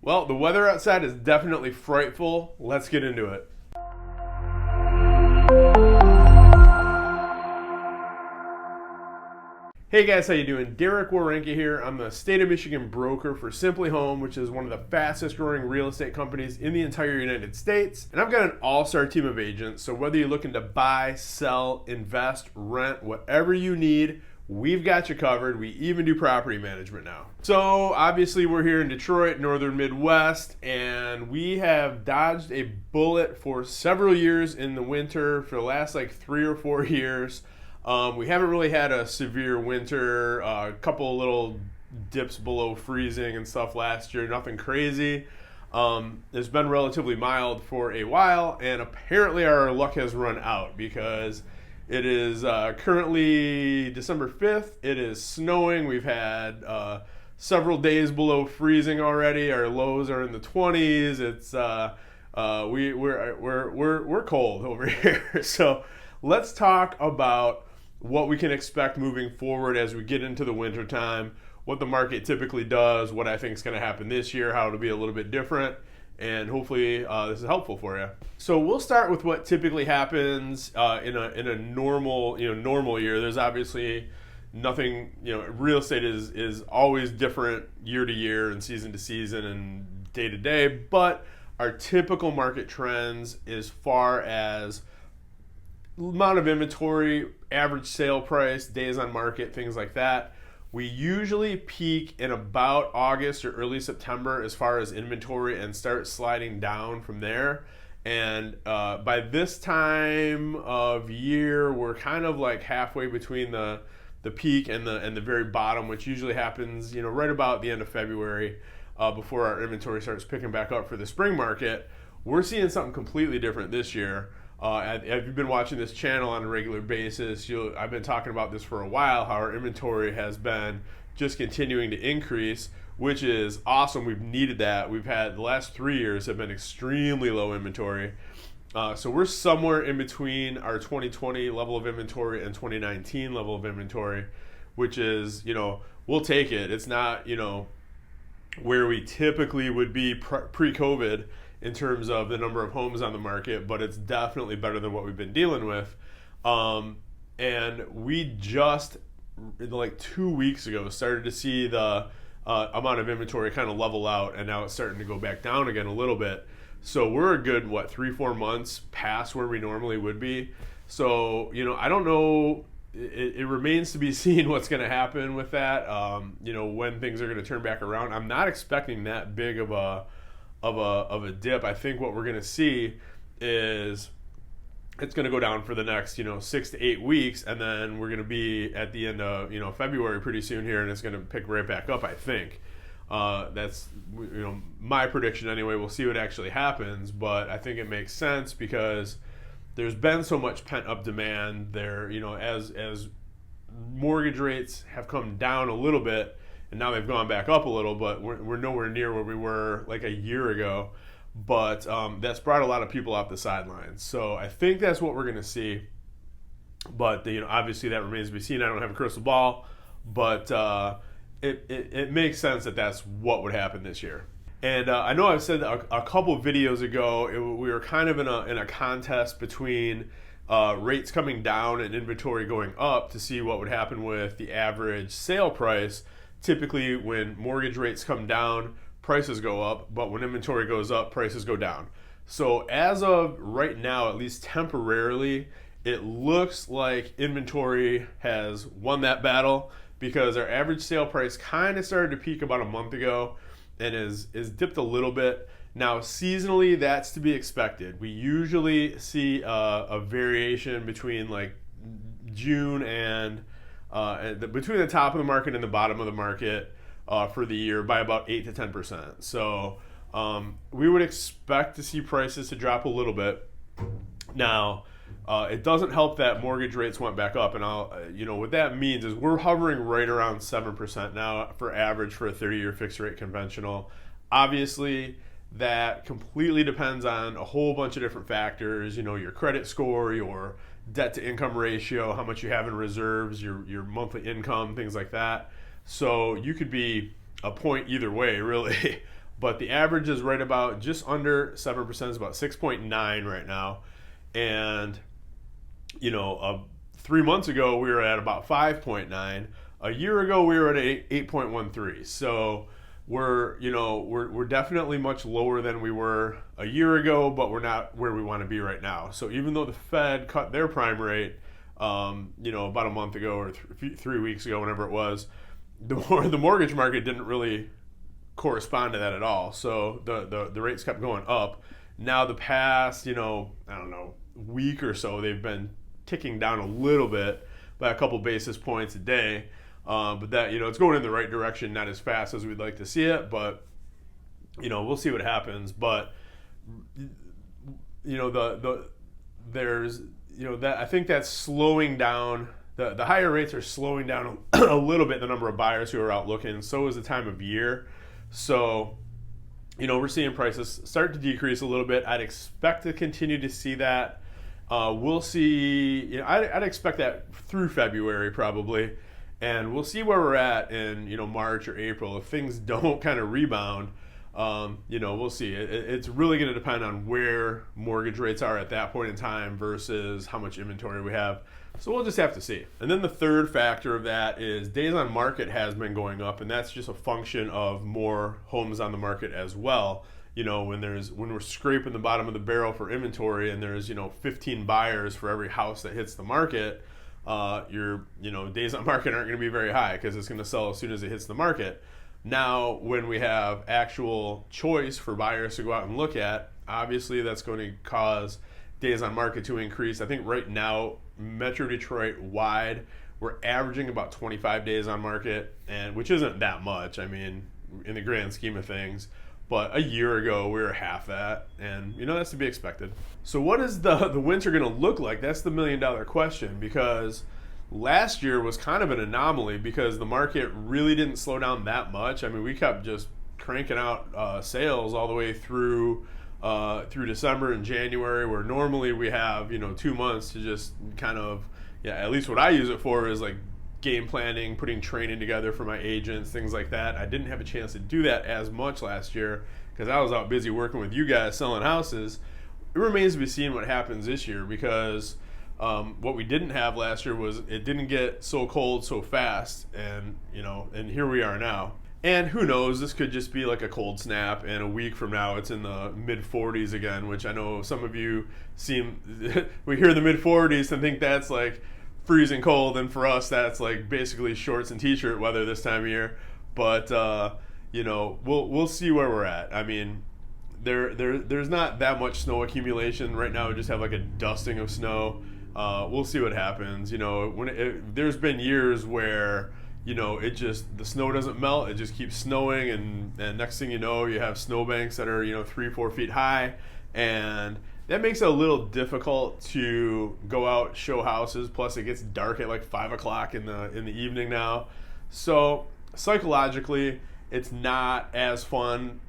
Well, the weather outside is definitely frightful. Let's get into it. Hey guys, how you doing? Werenka here. I'm the state of Michigan broker for Simply Home, which is one of the fastest growing real estate companies in the entire United States. And I've got an all-star team of agents, so whether you're looking to buy, sell, invest, rent, whatever you need, we've got you covered. We even do property management now. So obviously we're here in Detroit, northern Midwest, and we have dodged a bullet for several years in the winter for the last like 3 or 4 years. We haven't really had a severe winter, a couple of little dips below freezing and stuff last year, nothing crazy. It's been relatively mild for a while, and apparently our luck has run out because it is currently December 5th. It is snowing. We've had several days below freezing already. Our lows are in the 20s. It's we're cold over here. So let's talk about what we can expect moving forward as we get into the winter time, what the market typically does, what I think is going to happen this year, how it'll be a little bit different, and hopefully this is helpful for you. So we'll start with what typically happens in a normal year. There's obviously nothing, real estate is always different year to year and season to season and day to day, but our typical market trends as far as amount of inventory, average sale price, days on market, things like that. We usually peak in about August or early September as far as inventory and start sliding down from there. And by this time of year, we're kind of like halfway between the peak and the very bottom, which usually happens, right about the end of February before our inventory starts picking back up for the spring market. We're seeing something completely different this year. If you've been watching this channel on a regular basis, I've been talking about this for a while, how our inventory has been just continuing to increase, which is awesome. We've needed that. We've had the last 3 years have been extremely low inventory. So we're somewhere in between our 2020 level of inventory and 2019 level of inventory, which is, we'll take it. It's not, where we typically would be pre-COVID in terms of the number of homes on the market, but it's definitely better than what we've been dealing with. And we just, like 2 weeks ago, started to see the amount of inventory kind of level out, and now it's starting to go back down again a little bit. So we're a good, 3-4 months past where we normally would be. So, I don't know. It remains to be seen what's going to happen with that, when things are going to turn back around. I'm not expecting that big of a dip. I think what we're going to see is it's going to go down for the next 6 to 8 weeks, and then we're going to be at the end of February pretty soon here, and it's going to pick right back up. I think that's my prediction anyway. We'll see what actually happens, but I think it makes sense because there's been so much pent up demand there. As mortgage rates have come down a little bit, and now they've gone back up a little, but we're nowhere near where we were like a year ago. But that's brought a lot of people off the sidelines. So I think that's what we're going to see. But obviously that remains to be seen. I don't have a crystal ball, but it makes sense that that's what would happen this year. And I know I've said a couple videos ago, we were kind of in a contest between rates coming down and inventory going up to see what would happen with the average sale price. Typically, when mortgage rates come down, prices go up, but when inventory goes up, prices go down. So as of right now, at least temporarily, it looks like inventory has won that battle because our average sale price kind of started to peak about a month ago and is dipped a little bit. Now, seasonally, that's to be expected. We usually see a variation between like June and between the top of the market and the bottom of the market for the year by about 8 to 10%. So we would expect to see prices to drop a little bit. Now, it doesn't help that mortgage rates went back up, and what that means is we're hovering right around 7% now for average for a 30-year fixed rate conventional. Obviously, that completely depends on a whole bunch of different factors. Your credit score, your debt to income ratio, how much you have in reserves, your monthly income, things like that. So you could be a point either way, really. but the average is right about just under 7%. It's about 6.9 right now. And, 3 months ago, we were at about 5.9. A year ago, we were at 8.13. So we're definitely much lower than we were a year ago, but we're not where we want to be right now. So even though the Fed cut their prime rate, about a month ago or 3 weeks ago, whenever it was, the mortgage market didn't really correspond to that at all. So the rates kept going up. Now the past, week or so, they've been ticking down a little bit by a couple basis points a day. But that, it's going in the right direction, not as fast as we'd like to see it, but, we'll see what happens. But, I think that's slowing down. The higher rates are slowing down a little bit the number of buyers who are out looking. So is the time of year. So, we're seeing prices start to decrease a little bit. I'd expect to continue to see that. We'll see, I'd expect that through February probably. And we'll see where we're at in, March or April. If things don't kind of rebound, we'll see. It's really going to depend on where mortgage rates are at that point in time versus how much inventory we have. So we'll just have to see. And then the third factor of that is days on market has been going up, and that's just a function of more homes on the market as well. When we're scraping the bottom of the barrel for inventory and there's 15 buyers for every house that hits the market, your days on market aren't going to be very high because it's going to sell as soon as it hits the market. Now, when we have actual choice for buyers to go out and look at, obviously that's going to cause days on market to increase. I think right now, Metro Detroit wide, we're averaging about 25 days on market, and which isn't that much. I mean, in the grand scheme of things. But a year ago, we were half that, and that's to be expected. So what is the winter going to look like? That's the $1 million question, because last year was kind of an anomaly because the market really didn't slow down that much. I mean, we kept just cranking out sales all the way through December and January, where normally we have 2 months to just kind of, at least what I use it for is like game planning, putting training together for my agents, things like that. I didn't have a chance to do that as much last year because I was out busy working with you guys selling houses. It remains to be seen what happens this year because what we didn't have last year was it didn't get so cold so fast, and here we are now. And who knows, this could just be like a cold snap, and a week from now it's in the mid-40s again, which I know some of you we hear the mid-40s and think that's like freezing cold, and for us that's like basically shorts and t-shirt weather this time of year. But we'll see where we're at. I mean, there's not that much snow accumulation right now. We just have like a dusting of snow. We'll see what happens. There's been years where the snow doesn't melt, it just keeps snowing, and next thing you know, you have snowbanks that are 3-4 feet high, and that makes it a little difficult to go out, show houses. Plus, it gets dark at like 5 o'clock in the evening now. So psychologically, it's not as fun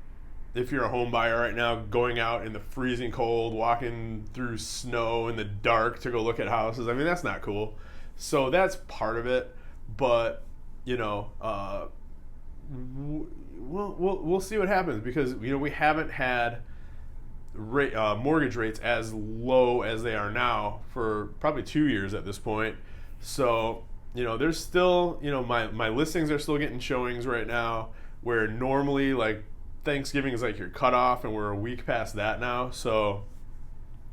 if you're a home buyer right now, going out in the freezing cold, walking through snow in the dark to go look at houses. I mean, that's not cool. So that's part of it. But we'll see what happens because we haven't had mortgage rates as low as they are now for probably 2 years at this point. So there's still my listings are still getting showings right now, where normally like Thanksgiving is like your cutoff, and we're a week past that now. So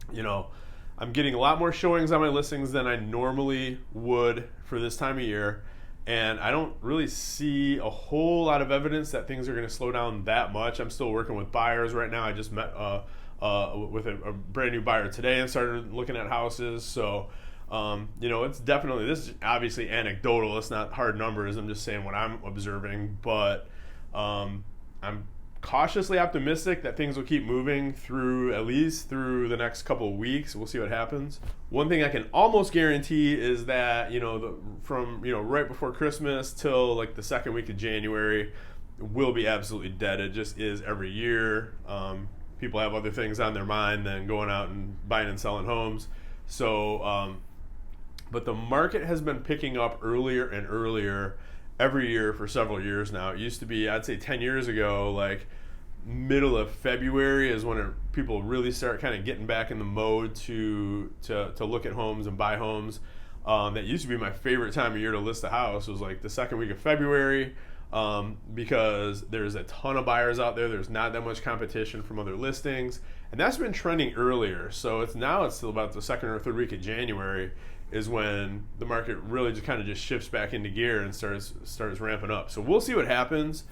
I'm getting a lot more showings on my listings than I normally would for this time of year, and I don't really see a whole lot of evidence that things are going to slow down that much. I'm still working with buyers right now. I just met with a brand new buyer today and started looking at houses. So it's definitely, this is obviously anecdotal. It's not hard numbers. I'm just saying what I'm observing, but I'm cautiously optimistic that things will keep moving through at least through the next couple of weeks. We'll see what happens. One thing I can almost guarantee is that from right before Christmas till like the second week of January will be absolutely dead. It just is every year. People have other things on their mind than going out and buying and selling homes. So but the market has been picking up earlier and earlier every year for several years now. It used to be, I'd say 10 years ago, like middle of February is when people really start kind of getting back in the mode to look at homes and buy homes. That used to be my favorite time of year to list a house, was like the second week of February, because there's a ton of buyers out there. There's not that much competition from other listings, and that's been trending earlier. So it's still about the second or third week of January is when the market really just kind of just shifts back into gear and starts ramping up. So we'll see what happens.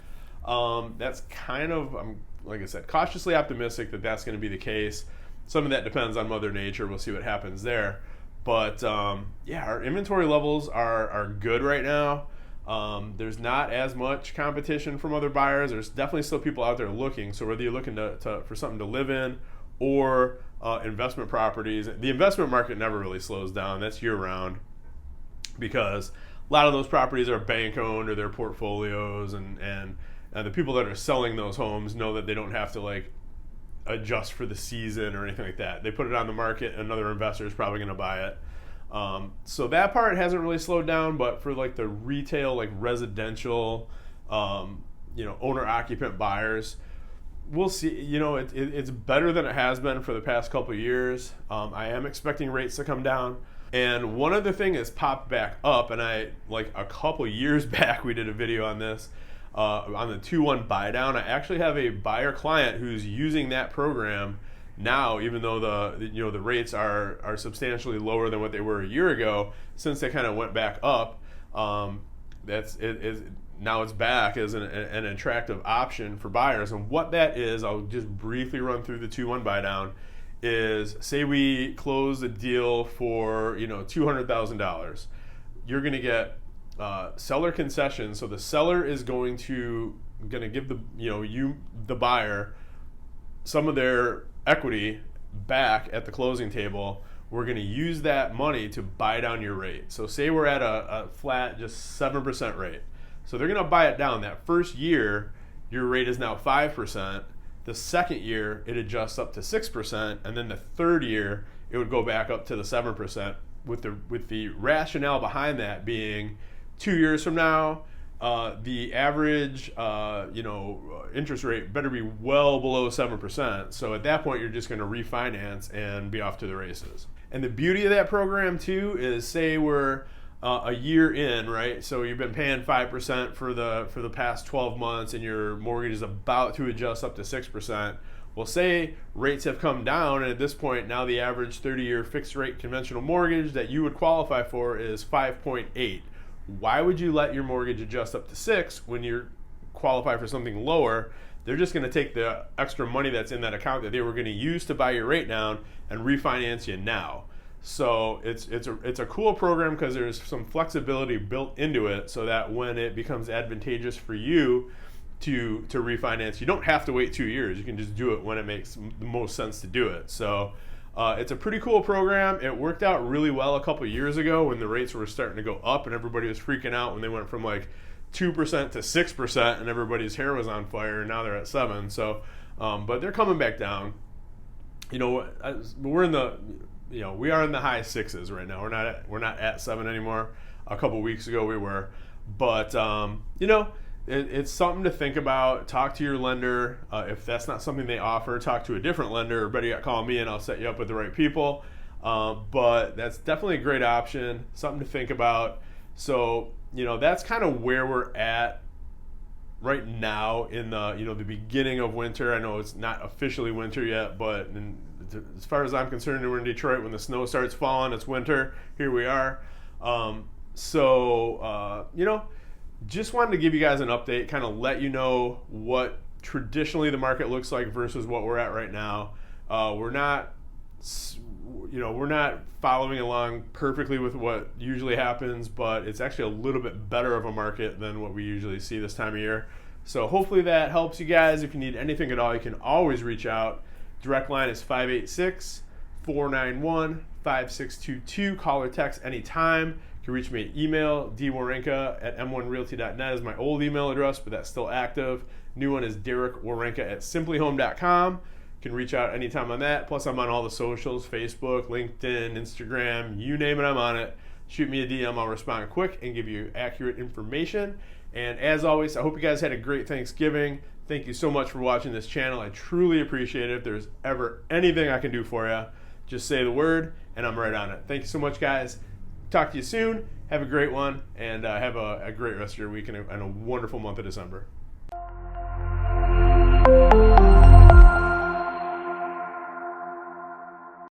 That's kind of, like I said, cautiously optimistic that that's going to be the case. Some of that depends on Mother Nature. We'll see what happens there. But yeah, our inventory levels are good right now. There's not as much competition from other buyers. There's definitely still people out there looking. So whether you're looking for something to live in or investment properties, the investment market never really slows down. That's year round, because a lot of those properties are bank owned or their portfolios, and the people that are selling those homes know that they don't have to like adjust for the season or anything like that. They put it on the market, another investor is probably going to buy it. So that part hasn't really slowed down, but for like the retail, like residential, owner occupant buyers, we'll see. It's better than it has been for the past couple of years. I am expecting rates to come down. And one other thing has popped back up, and a couple years back, we did a video on this, on the 2-1 buy down. I actually have a buyer client who's using that program now, even though the rates are substantially lower than what they were a year ago, since they kind of went back up. Now it's back as an attractive option for buyers. And what that is, I'll just briefly run through the 2-1 buy down. Is, say we close a deal for $200,000, you're going to get seller concessions. So the seller is going to give the buyer some of their equity back at the closing table. We're going to use that money to buy down your rate. So say we're at a flat just 7% rate. So they're going to buy it down. That first year, your rate is now 5%. The second year, it adjusts up to 6%, and then the third year, it would go back up to the 7%. With the rationale behind that being, 2 years from now, the average interest rate better be well below 7%. So at that point, you're just going to refinance and be off to the races. And the beauty of that program too is, say we're a year in, right? So you've been paying 5% for the past 12 months, and your mortgage is about to adjust up to 6%. Well, say rates have come down, and at this point now the average 30-year fixed rate conventional mortgage that you would qualify for is 5.8. Why would you let your mortgage adjust up to 6 when you qualify for something lower? They're just going to take the extra money that's in that account that they were going to use to buy your rate down and refinance you now. So it's a cool program because there's some flexibility built into it, so that when it becomes advantageous for you to refinance, you don't have to wait 2 years. You can just do it when it makes the most sense to do it. So it's a pretty cool program. It worked out really well a couple years ago when the rates were starting to go up and everybody was freaking out when they went from like 2% to 6% and everybody's hair was on fire, and now they're at 7%. So but they're coming back down. We're in the we are in the high 6s right now. We're not at 7 anymore. A couple weeks ago we were, but it's something to think about. Talk to your lender. If that's not something they offer, talk to a different lender, or better yet, call me and I'll set you up with the right people. But that's definitely a great option. Something to think about. So that's kind of where we're at right now in the beginning of winter. I know it's not officially winter yet, but as far as I'm concerned, we're in Detroit. When the snow starts falling, it's winter. Here we are. Just wanted to give you guys an update, kind of let you know what traditionally the market looks like versus what we're at right now. We're not following along perfectly with what usually happens, but it's actually a little bit better of a market than what we usually see this time of year. So hopefully that helps you guys. If you need anything at all, you can always reach out. Direct line is 586-491-5622. Call or text anytime. You can reach me at email, dwerenka@m1realty.net is my old email address, but that's still active. New one is derekwerenka@simplyhome.com. You can reach out anytime on that. Plus, I'm on all the socials, Facebook, LinkedIn, Instagram, you name it, I'm on it. Shoot me a DM, I'll respond quick and give you accurate information. And as always, I hope you guys had a great Thanksgiving. Thank you so much for watching this channel. I truly appreciate it. If there's ever anything I can do for you, just say the word and I'm right on it. Thank you so much, guys. Talk to you soon. Have a great one, and have a great rest of your week and a wonderful month of December.